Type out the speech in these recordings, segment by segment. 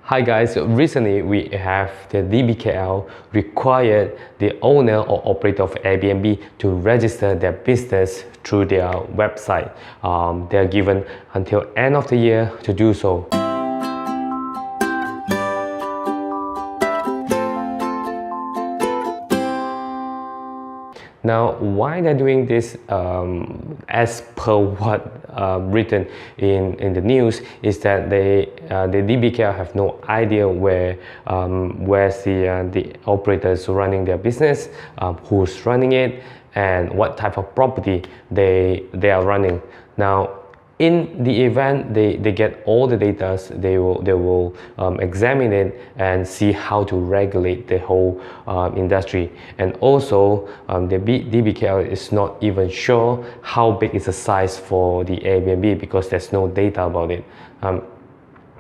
Hi guys, recently we have the DBKL required the owner or operator of Airbnb to register their business through their website. They are given until end of the year to do so. Now, why they're doing this, as per what written in the news, is that the DBKL have no idea where's the operators running their business, who's running it, and what type of property they are running. Now, in the event they get all the data, they will examine it and see how to regulate the whole industry. And also the DBKL is not even sure how big is the size for the Airbnb because there's no data about it.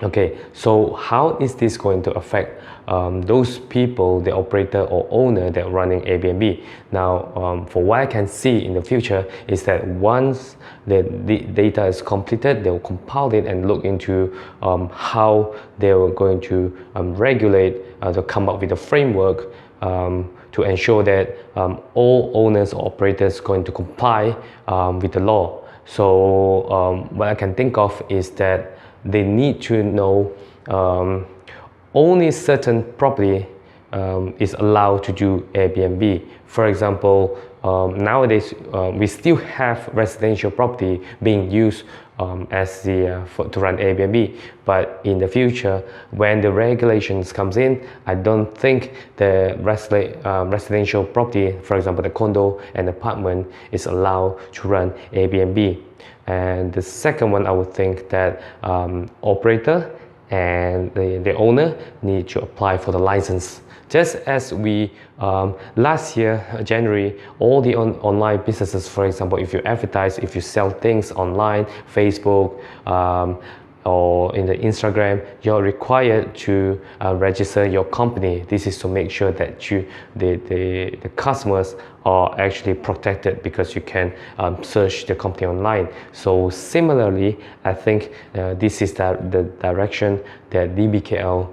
Okay, so how is this going to affect those people, the operator or owner that are running Airbnb? Now, for what I can see in the future is that once the data is completed, they'll compile it and look into how they're going to regulate, to come up with a framework to ensure that all owners or operators are going to comply with the law. So what I can think of is that they need to know only certain property is allowed to do Airbnb. For example, nowadays we still have residential property being used as to run Airbnb, but in the future when the regulations comes in, I don't think the residential property, for example the condo and apartment, is allowed to run Airbnb. And the second one, I would think that operator and the owner need to apply for the license. Just as we last year, January, all the online businesses, for example, if you advertise, if you sell things online, Facebook, or in the Instagram, you're required to register your company. This is to make sure that the customers are actually protected because you can search the company online. So similarly, I think this is the direction that DBKL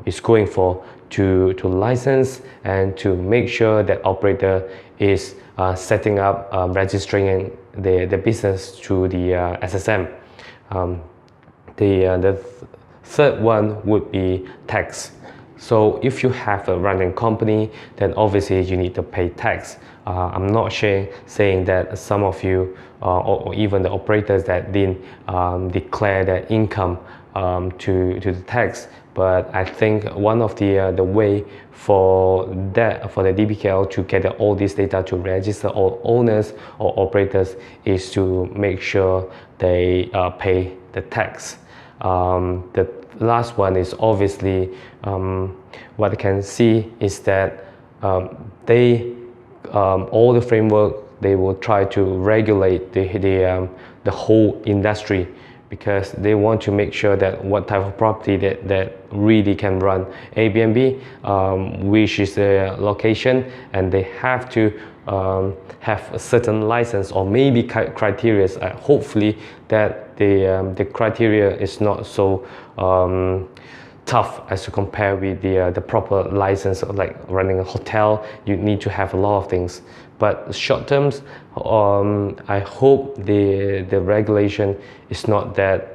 is going for, to license and to make sure that operator is setting up, registering the business through the SSM. The third one would be tax. So if you have a running company, then obviously you need to pay tax. I'm not saying that some of you or even the operators that didn't declare their income to the tax, but I think one of the way for the DBKL to get all this data to register all owners or operators is to make sure they pay the tax. The last one is obviously what I can see is that all the framework, they will try to regulate the whole industry, because they want to make sure that what type of property that really can run Airbnb, which is the location, and they have to have a certain license or maybe criteria. Hopefully that the criteria is not so tough as to compare with the proper license, like running a hotel. You need to have a lot of things. But short terms, I hope the regulation is not that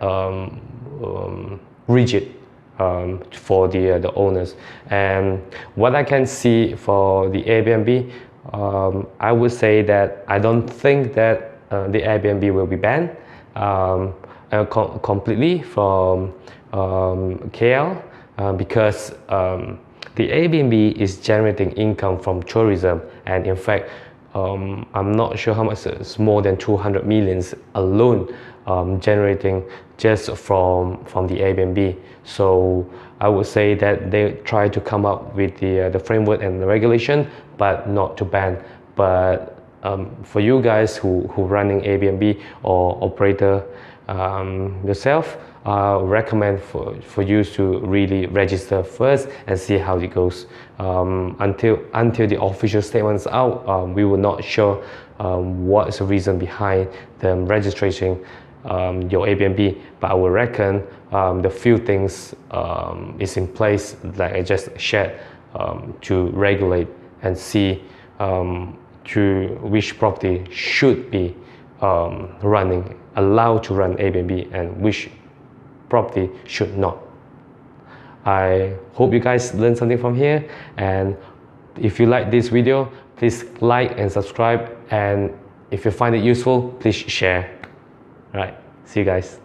rigid for the owners. And what I can see for the Airbnb, I would say that I don't think that the Airbnb will be banned completely from KL, because the Airbnb is generating income from tourism, and in fact I'm not sure how much, it's more than 200 millions alone generating just from the Airbnb. So I would say that they try to come up with the framework and the regulation, but not to ban. But for you guys who running Airbnb or operator yourself, recommend for you to really register first and see how it goes. Until the official statement's out, we will not sure what's the reason behind the registration your Airbnb, but I would reckon the few things is in place like I just shared to regulate and see to which property should be allowed to run Airbnb and which property should not. I hope you guys learned something from here, and if you like this video, please like and subscribe, and if you find it useful, please share. All right, see you guys.